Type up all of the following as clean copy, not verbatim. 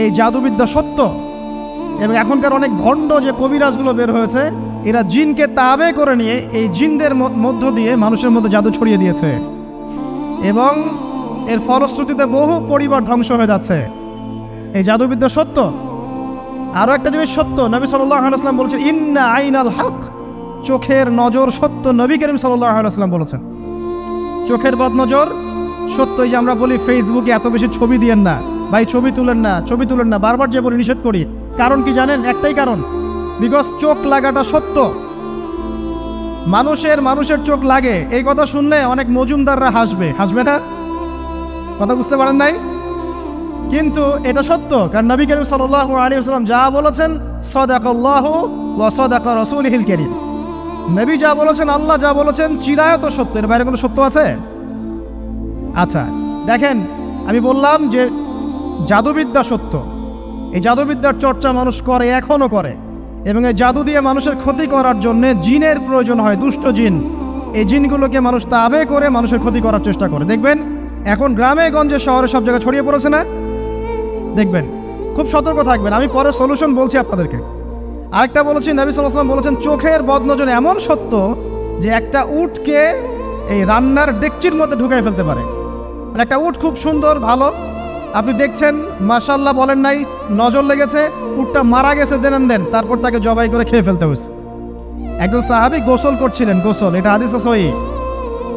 এই জাদুবিদ্যা সত্য, এবং এখনকার অনেক ভণ্ড যে কবিরাজগুলো বের হয়েছে, এরা জিনকে তাবে করে নিয়ে এই জিনদের মধ্য দিয়ে মানুষের মধ্যে জাদু ছড়িয়ে দিয়েছে, এবং এর ফলশ্রুতিতে বহু পরিবার ধ্বংস হয়ে যাচ্ছে। এই জাদুবিদ্যা সত্য। আরও একটা জিনিস সত্য, নবী সাল্লাল্লাহু আলাইহি ওয়াসাল্লাম বলেছেন ইন্না আইনাল হক, চোখের নজর সত্য। নবী করিম সাল্লাল্লাহু আলাইহি ওয়াসাল্লাম বলেছেন চোখের বদনজর সত্য। এই যে আমরা বলি ফেসবুকে এত বেশি ছবি দিয়েন না ভাই, ছবি তুলেন না, ছবি তুলেন না, বারবার যে বলি নিষেধ করি, কারণ কি জানেন? একটাই কারণ, বিকজ চোখ লাগাটা সত্য। মানুষের চোখ লাগে, এই কথা শুনলে অনেক মজুমদাররা হাসবে না? কথা বুঝতে পারেন নাই? কিন্তু এটা সত্য, কারণ নবী করিম সাল্লাল্লাহু আলাইহি ওয়াসাল্লাম যা বলেছেন সাদাকাল্লাহু ওয়া সাদাকা রাসূলুহুল কারীম, নবী যা বলেছেন, আল্লাহ যা বলেছেন চিরায়ত সত্য, এর বাইরে কোনো সত্য আছে? আচ্ছা দেখেন, আমি বললাম যে জাদুবিদ্যা সত্য। এই জাদুবিদ্যার চর্চা মানুষ করে, এখনও করে, এবং এই জাদু দিয়ে মানুষের ক্ষতি করার জন্য জিনের প্রয়োজন হয়, দুষ্ট জিন। এই জিনগুলোকে মানুষ তাবে করে মানুষের ক্ষতি করার চেষ্টা করে। দেখবেন এখন গ্রামে গঞ্জে শহরে সব জায়গায় ছড়িয়ে পড়েছে না? দেখবেন, খুব সতর্ক থাকবেন। আমি পরে সলিউশন বলছি আপনাদেরকে। আরেকটা বলেছি, নবী সাল্লাল্লাহু আলাইহি ওয়াসাল্লাম বলেছেন চোখের বদনজর এমন সত্য যে একটা উটকে এই রান্নার ডেকচির মধ্যে ঢুকাই ফেলতে পারে। আর একটা উট খুব সুন্দর, ভালো, আপনি দেখছেন মাশাআল্লাহ বলেন নাই, নজর লেগেছে, উটটা মারা গেছে দেন, তারপর তাকে জবাই করে খেয়ে ফেলতে হয়েছে। একজন সাহাবী গোসল করছিলেন, গোসল, এটা হাদিস সহিহ,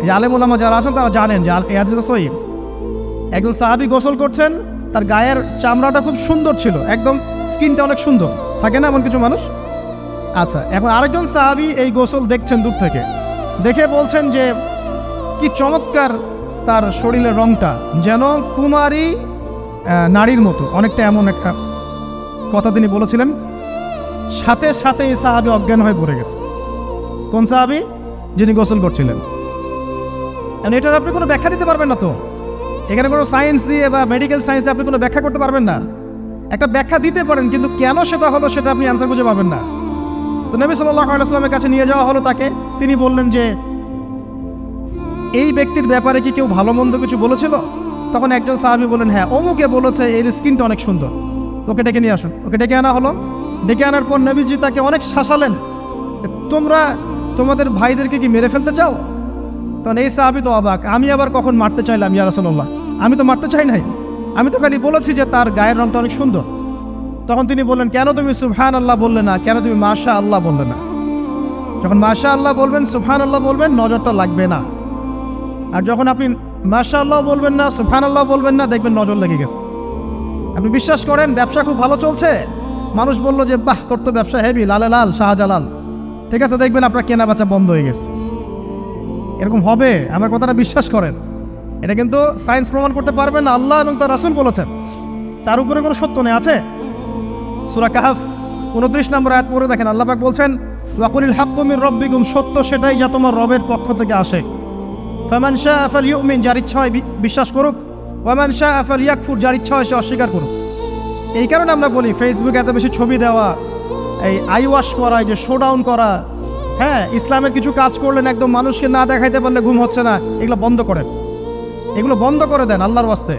এই আলেম ওলামা যারা আছেন তারা জানেন যে এই হাদিস সহিহ। একজন সাহাবী গোসল করছেন, তার গায়ের চামড়াটা খুব সুন্দর ছিল, একদম স্কিনটা অনেক সুন্দর থাকে না এমন কিছু মানুষ? আচ্ছা, এখন আরেকজন সাহাবী এই গোসল দেখছেন দূর থেকে, দেখে বলছেন যে কি চমৎকার তার শরীরের রংটা, যেন কুমারী নারীর মতো, অনেকটা এমন একটা কথা তিনি বলেছিলেন। সাথে সাথে এই সাহাবী অজ্ঞান হয়ে পড়ে গেছে। কোন সাহাবী? যিনি গোসল করছিলেন। এটার আপনি কোনো ব্যাখ্যা দিতে পারবেন না তো, এখানে কোনো সায়েন্স দিয়ে বা মেডিকেল সায়েন্স দিয়ে আপনি কোনো ব্যাখ্যা করতে পারবেন না। একটা ব্যাখ্যা দিতে পারেন, কিন্তু কেন সেটা হলো সেটা আপনি অ্যান্সার খুঁজে পাবেন না। তো নবী সাল্লাল্লাহু আলাইহি ওয়াসাল্লামের কাছে নিয়ে যাওয়া হলো তাকে। তিনি বললেন যে এই ব্যক্তির ব্যাপারে কি কেউ ভালো মন্দ কিছু বলেছিল? তখন একজন সাহাবী বললেন হ্যাঁ, অমুকে বলেছে এর স্কিনটা অনেক সুন্দর, তোকে ডেকে নিয়ে আসুন। ওকে ডেকে আনা হলো। ডেকে আনার পর নবীজি তাকে অনেক শাসালেন, তোমরা তোমাদের ভাইদেরকে কি মেরে ফেলতে চাও? তখন এই সাহাবী তো অবাক, আমি আবার কখন মারতে চাইলাম ইয়া রাসূলুল্লাহ? আমি তো মারতে চাই নাই, আমি তো খালি বলেছি যে তার গায়ের রংটা অনেক সুন্দর। তখন তিনি বললেন, কেন তুমি সুবহানাল্লাহ বললে না, কেন তুমি মাশাআল্লাহ বললে না? যখন মাশাআল্লাহ বলবেন, সুবহানাল্লাহ বলবেন, নজরটা লাগবে না। আর যখন আপনি মাশাআল্লাহ বলবেন না, সুবহানাল্লাহ বলবেন না, দেখবেন নজর লেগে গেছে। আপনি বিশ্বাস করেন ব্যবসা খুব ভালো চলছে, মানুষ বললো যে বাহ তোর তো ব্যবসা হেভি, লালে লাল শাহজালাল, ঠিক আছে, দেখবেন আপনার কেনা বেচা বন্ধ হয়ে গেছে। এরকম হবে, আমার কথাটা বিশ্বাস করেন। এটা কিন্তু সায়েন্স প্রমাণ করতে পারবে না, আল্লাহ এবং তার রাসূল বলেছেন, তার উপরে কোনো সত্য নেই। আছে সূরা কাহফ 29 নম্বর আয়াত পড়ে দেখেন, আল্লাহ পাক বলছেন ওয়াকুলিল হাক্কু মির রাব্বিকুম, সত্য সেটাই যা তোমার রবের পক্ষ থেকে আসে। ফামান শাআ ফালইউমিন, যার ইচ্ছা হয় বিশ্বাস করুক, ওয়ামান শাআ ফালইয়াকফুর, যার ইচ্ছা হয় সে অস্বীকার করুক। এই কারণে আমরা বলি ফেসবুকে এত বেশি ছবি দেওয়া, এই আই ওয়াশ করা, এই যে শোডাউন করা, হ্যাঁ, ইসলামের কিছু কাজ করলেন একদম মানুষকে না দেখাইতে পারলে ঘুম হচ্ছে না, এগুলো বন্ধ করেন, এগুলো বন্ধ করে দেন আল্লাহর ওয়াস্তে।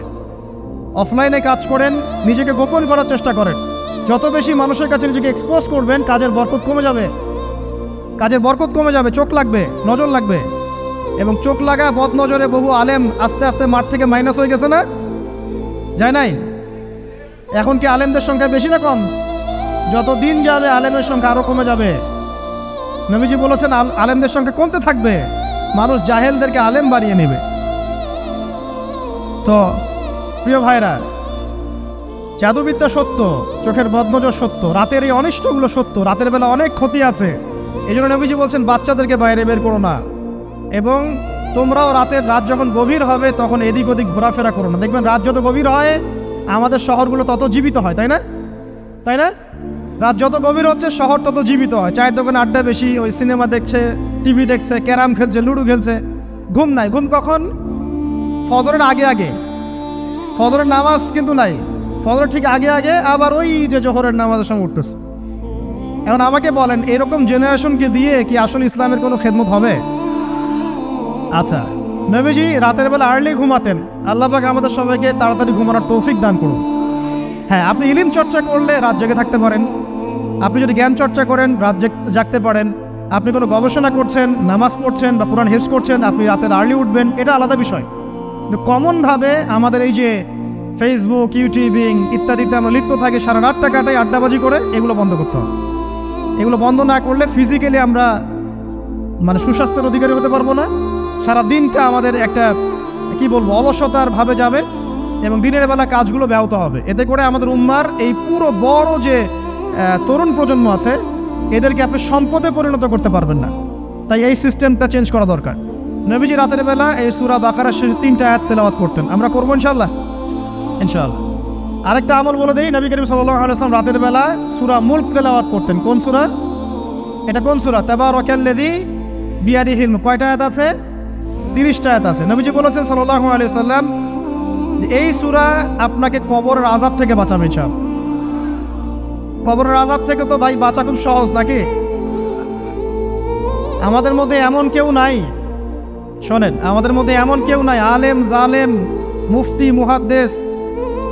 অফলাইনে কাজ করেন, নিজেকে গোপন করার চেষ্টা করেন। যত বেশি মানুষের কাছে নিজেকে এক্সপোজ করবেন, কাজের বরকত কমে যাবে, কাজের বরকত কমে যাবে, চোখ লাগবে, নজর লাগবে। এবং চোখ লাগা বদ নজরে বহু আলেম আস্তে আস্তে মাঠ থেকে মাইনাস হয়ে গেছে না? যায় নাই? এখন কি আলেমদের সংখ্যা বেশি না কম? যত দিন যাবে আলেমের সংখ্যা আরও কমে যাবে। নবীজি বলেছেন আলেমদের সংখ্যা কমতে থাকবে, মানুষ জাহেলদেরকে আলেম বানিয়ে নেবে। তো প্রিয় ভাইরা, জাদুবিদ্যা সত্য, চোখের বদনজর সত্য, রাতের এই অনিষ্টগুলো সত্য, রাতের বেলা অনেক ক্ষতি আছে। এই জন্য নবীজি বলছেন বাচ্চাদেরকে বাইরে বের করো না, এবং তোমরাও রাত যখন গভীর হবে তখন এদিক ওদিক ঘোরাফেরা করো না। দেখবেন রাত যত গভীর হয় আমাদের শহরগুলো তত জীবিত হয়, তাই না? তাই না? রাত যত গভীর হচ্ছে শহর তত জীবিত হয়। চায়ের দোকানে আড্ডা বেশি, ওই সিনেমা দেখছে, টিভি দেখছে, ক্যারাম খেলছে, লুডো খেলছে, ঘুম নাই। ঘুম কখন? ফজরের আগে আগে। ফজরের নামাজ কিন্তু নাই, ফজরের ঠিক আগে আগে আবার ওই যে জোহরের নামাজের সঙ্গে উঠতেছে। এখন আমাকে বলেন, এরকম জেনারেশনকে দিয়ে কি আসলে ইসলামের কোনো খেদমত হবে? আচ্ছা, নবীজি রাতের বেলা আর্লি ঘুমাতেন, আল্লাহ পাক আমাদের সবাইকে তাড়াতাড়ি ঘুমানোর তৌফিক দান করুন। হ্যাঁ, আপনি ইলম চর্চা করলে রাত জেগে থাকতে পারেন, আপনি যদি জ্ঞান চর্চা করেন রাত জাগতে পারেন, আপনি কোনো গবেষণা করছেন, নামাজ পড়ছেন বা কোরআন হেফজ করছেন, আপনি রাতের আর্লি উঠবেন, এটা আলাদা বিষয়। কিন্তু কমনভাবে আমাদের এই যে ফেসবুক, ইউটিউবিং ইত্যাদিতে আমরা লিপ্ত থাকি, সারা রাতটা কাটাই আড্ডাবাজি করে, এগুলো বন্ধ করতে হবে। এগুলো বন্ধ না করলে ফিজিক্যালি আমরা মানে সুস্বাস্থ্যের অধিকারী হতে পারবো না। সারা দিনটা আমাদের একটা কি বলবো অলসতার ভাবে যাবে এবং দিনের বেলা কাজগুলো ব্যাহত হবে। এতে করে আমাদের উম্মার এই পুরো বড় যে তরুণ প্রজন্ম আছে এদেরকে আপনি সম্পদে পরিণত করতে পারবেন না। তাই এই সিস্টেমটা চেঞ্জ করা দরকার। নবীজি রাতের বেলা এই সূরা বাকারার শেষে 3টা আয়াত তেলাওয়াত করতেন, আমরা করবো ইনশাআল্লাহ। আরেকটা আমল বলে দেই, নবী করিম সাল্লাল্লাহু আলাইহি ওয়াসাল্লাম রাতের বেলা সূরা মুলক তেলাওয়াত করতেন। কোন সূরা এটা? কোন সূরা? তাবারাকাল্লাযী বিয়াদিহিল মুলক। কয়টা আয়াত আছে? 30টা আয়াত আছে। নবীজি বলেছেন সাল্লাল্লাহু আলাইহি ওয়াসাল্লাম এই সূরা আপনাকে কবরের আযাব থেকে বাঁচাবে। কবরের আযাব থেকে তো ভাই বাঁচা খুব সহজ নাকি? আমাদের মধ্যে এমন কেউ নাই, শোনেন, আমাদের মধ্যে এমন কেউ নাই আলেম জালেম মুফতি মুহাদ্দিস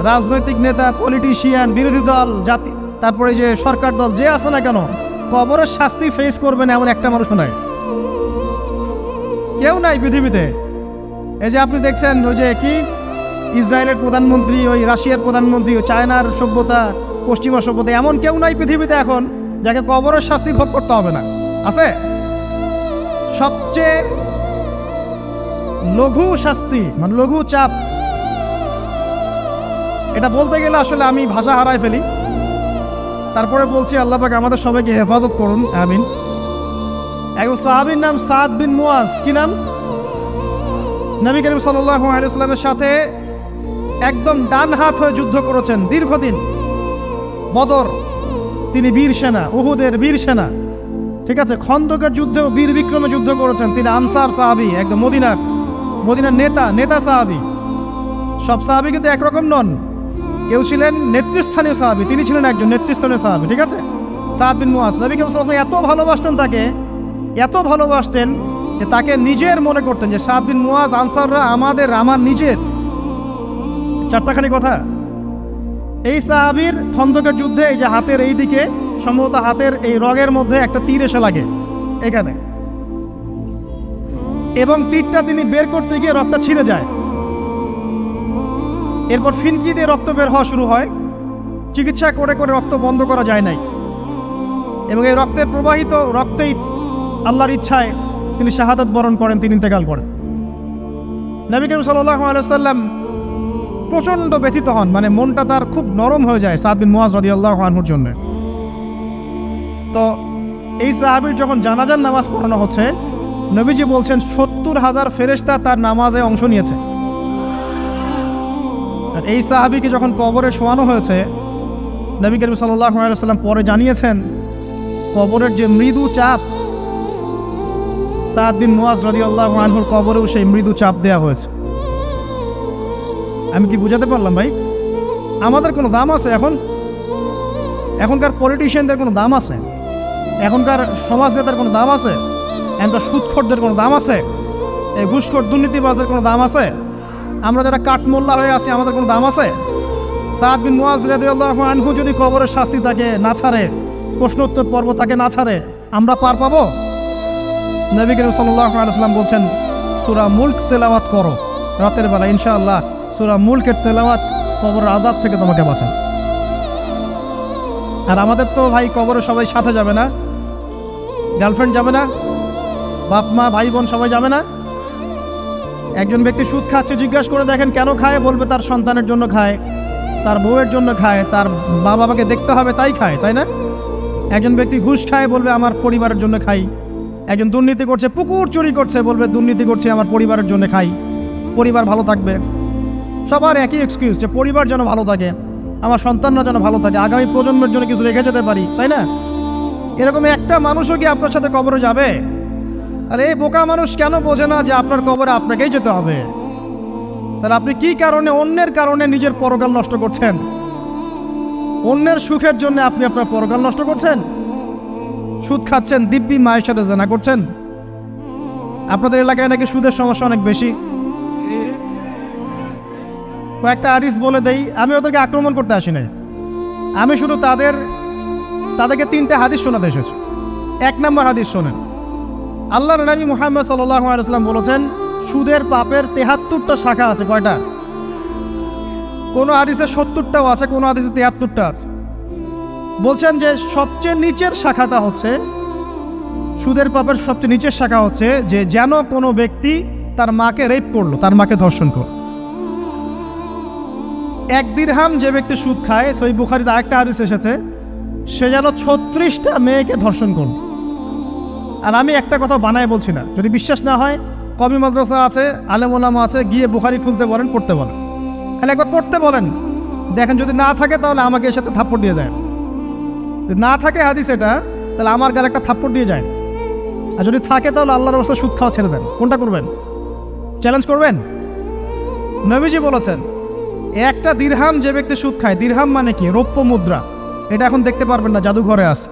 রাজনৈতিক নেতা পলিটিশিয়ান বিরোধী দল জাতি তারপরে যে সরকার দল যে আছে না কেন কবরের শাস্তি ফেস করবে না এমন একটা মানুষ নাই, কেউ নাই পৃথিবীতে। এই যে আপনি দেখছেন ওই যে কি ইসরায়েলের প্রধানমন্ত্রী, ওই রাশিয়ার প্রধানমন্ত্রী, ওই চায়নার সভ্যতা, পশ্চিমা সভ্যতা, এমন কেউ নাই পৃথিবীতে এখন যাকে কবরের শাস্তি ভোগ করতে হবে না। আছে? সবচেয়ে লঘু শাস্তি মানে লঘু চাপ, এটা বলতে গেলে আসলে আমি ভাষা হারাই ফেলি। তারপরে বলছি আল্লাহ পাক আমাদের সবাইকে হেফাজত করুন, আমিন। একজন সাহাবীর নাম সাদ বিন মুয়াজ। কি নাম? নবী করিম সাল্লাল্লাহু আলাইহি ওয়াসাল্লামের সাথে একদম ডান হাত হয়ে যুদ্ধ করেছেন দীর্ঘদিন। বদর তিনি বীর সেনা, উহুদের বীর সেনা, ঠিক আছে। খন্দকের যুদ্ধেও বীর বিক্রমে যুদ্ধ করেছেন। তিনি আনসার সাহাবী, একদম মদিনার নেতা সাহাবী। সব সাহাবী কিন্তু একরকম নন, কেউ ছিলেন নেতৃস্থানীয় সাহাবী, তিনি ছিলেন একজন নেতৃস্থানীয় সাহাবী, ঠিক আছে। সাদ বিন মুয়াজ নবী করিম সাল্লাল্লাহু আলাইহি ওয়াসাল্লাম এত ভালোবাসতেন তাকে, এত ভালোবাসতেন যে তাকে নিজের মনে করতেন যে সাদ বিন মুয়াজ আনসাররা আমার নিজের। চারটাখানি কথা। এই সাহাবীর খন্দকের যুদ্ধে এই যে হাতের এই দিকে সম্ভবত হাতের এই রগের মধ্যে একটা তীর এসে লাগে এখানে, এবং তীরটা তিনি বের করতে গিয়ে রক্তটা ছিঁড়ে যায়। এরপর ফিনকি দিয়ে রক্ত বের হওয়া শুরু হয়। চিকিৎসা করে রক্ত বন্ধ করা যায় নাই, এবং এই রক্তের প্রবাহিত রক্তেই আল্লাহর ইচ্ছায় তিনি শাহাদাত বরণ করেন, তিনি ইন্তেকাল করেন। নবী করিম সাল্লাল্লাহু আলাইহি ওয়াসাল্লাম প্রচণ্ড ব্যথিত হন, মানে মনটা তার খুব নরম হয়ে যায় সাদ বিন মুয়াজ রাদিয়াল্লাহু আনহুর জন্য। তো এই সাহাবীর যখন জানাজার নামাজ পড়ানো হচ্ছে, নবীজি বলছেন 70,000 ফেরেশতা তার নামাজে অংশ নিয়েছে। আর এই সাহাবীকে যখন কবরে শোয়ানো হয়েছে, নবী করিম সাল্লাল্লাহু আলাইহি ওয়াসাল্লাম পরে জানিয়েছেন কবরের যে মৃদু চাপ, সাদ বিন মুয়াজ রাদিয়াল্লাহু আনহুর কবরেও সেই মৃদু চাপ দেওয়া হয়েছে। আমি কি বুঝাতে পারলাম ভাই? আমাদের কোনো দাম আছে এখনকার পলিটিশিয়ানদের কোনো দাম আছে? এখনকার সমাজ নেতার কোনো দাম আছে? এখনকার সুদখোরদের কোনো দাম আছে? এই ঘুষখোর দুর্নীতিবাজদের কোনো দাম আছে? আমরা যারা কাঠমোল্লা হয়ে আছি আমাদের কোনো দাম আছে? সাদ বিন মুয়াজ রাদিয়াল্লাহু আনহু যদি কবরের শাস্তি তাকে না ছাড়ে, প্রশ্নোত্তর পর্ব তাকে না ছাড়ে, আমরা পার পাবো? নবী করিম সাল্লাল্লাহু আলাইহি ওয়াসাল্লাম বলছেন সূরা মুলক তেলাওয়াত করো রাতের বেলা, ইনশাআল্লাহ সূরা মুলকের তেলাওয়াত কবরের আযাব থেকে তোমাকে বাঁচান। আর আমাদের তো ভাই কবরে সবাই সাথে যাবে না, গার্লফ্রেন্ড যাবে না, বাপ মা ভাই বোন সবাই যাবে না। একজন ব্যক্তি সুদ খাচ্ছে, জিজ্ঞাসা করে দেখেন কেন খায়, বলবে তার সন্তানের জন্য খায়, তার বউয়ের জন্য খায়, তার মা বাবাকে দেখতে হবে তাই খায়, তাই না? একজন ব্যক্তি ঘুষ খায়, বলবে আমার পরিবারের জন্য খাই। একজন দুর্নীতি করছে, পুকুর চুরি করছে, বলবে দুর্নীতি করছে আমার পরিবারের জন্য খাই, পরিবার ভালো থাকবে। সবার একই এক্সকিউজ যে পরিবার যেন ভালো থাকে, আমার সন্তানরা যেন ভালো থাকে, আগামী প্রজন্মের জন্য কিছু রেখে যেতে পারি, তাই না? এরকম একটা মানুষও কি আপনার সাথে কবরে যাবে? আর এই বোকা মানুষ কেন বোঝে না যে আপনার কবরে আপনাকেই যেতে হবে? তাহলে আপনি কি কারণে অন্যের কারণে নিজের পরকাল নষ্ট করছেন? অন্যের সুখের জন্য আপনি আপনার পরকাল নষ্ট করছেন। সুদ খাচ্ছেন, দিব্যি মায়ের সাথে জেনা করছেন। আপনাদের এলাকায় নাকি সুদের সমস্যা অনেক বেশি। কয়েকটা হাদিস বলে দেই, আমি ওদেরকে আক্রমণ করতে আসি নাই, আমি শুধু তাদেরকে 3টে হাদিস শোনাতে এসেছি। 1 নম্বর হাদিস শোনেন। আল্লাহর নবী মুহাম্মদ সাল্লাল্লাহু আলাইহি ওয়াসাল্লাম বলেছেন, সুদের পাপের 73টা শাখা আছে। কয়টা? কোনো হাদিসে 70টাও আছে, কোনো হাদিসে 73টা আছে। বলছেন যে সবচেয়ে নিচের শাখাটা হচ্ছে, সুদের পাপের সবচেয়ে নিচের শাখা হচ্ছে যে যেন কোনো ব্যক্তি তার মাকে রেপ করলো, তার মাকে ধর্ষণ করলো। 1 দিরহাম যে ব্যক্তি সুদ খায়, সহিহ বুখারীতে আরেকটা হাদিস এসেছে, সে যেন 36টা মেয়েকে ধর্ষণ করলো। আর আমি একটা কথা বানায় বলছি না, যদি বিশ্বাস না হয় কওমি মাদ্রাসা আছে, আলেম ওলামা আছে, গিয়ে বুখারী খুলতে বলেন, পড়তে বলেন, তাহলে একবার পড়তে বলেন, দেখেন যদি না থাকে তাহলে আমাকে এর সাথে থাপ্পড় দিয়ে দেয়। যদি না থাকে হাদিস এটা, তাহলে আমার গালে একটা থাপ্পড় দিয়ে যায়। আর যদি থাকে তাহলে আল্লাহর রাস্তায় সুদ খাওয়া ছেড়ে দেন। কোনটা করবেন? চ্যালেঞ্জ করবেন? নবীজি বলেছেন, 1টা দিরহাম যে ব্যক্তি সুদ খায়, দিরহাম মানে কি? রৌপ্য মুদ্রা। এটা এখন দেখতে পারবেন না, জাদুঘরে আছে।